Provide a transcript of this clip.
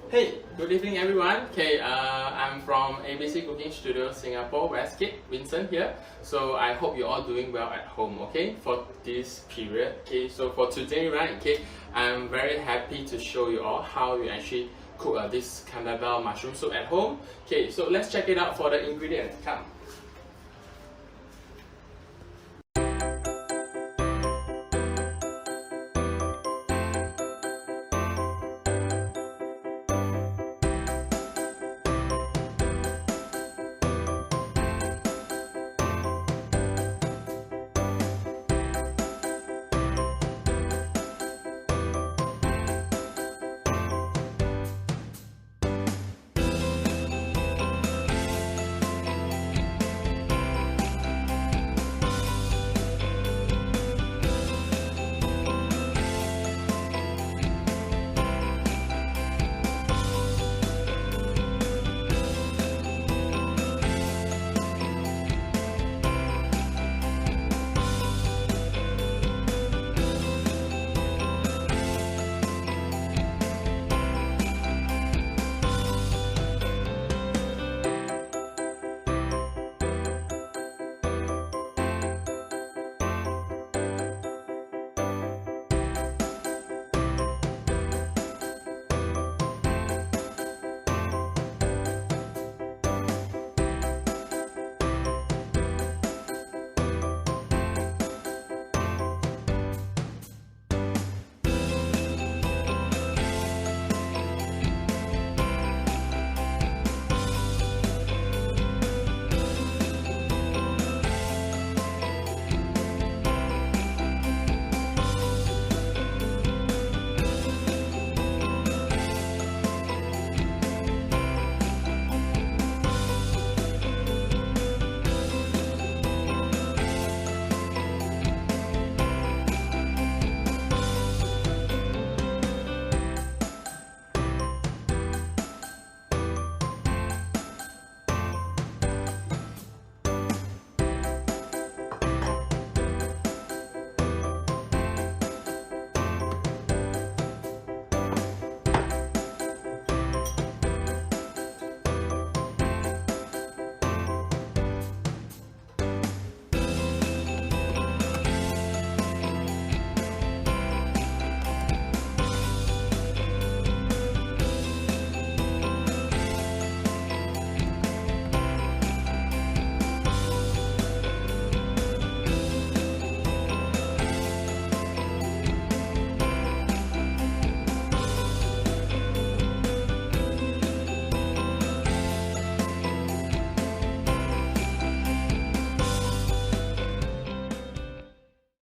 Hey, good evening everyone. I'm from ABC Cooking Studio Singapore, Westgate, Vincent here. So I hope you're all doing well at home, for this period. So for today, I'm very happy to show you all how you actually cook this Camembert mushroom soup at home. So let's check it out for the ingredients. Come.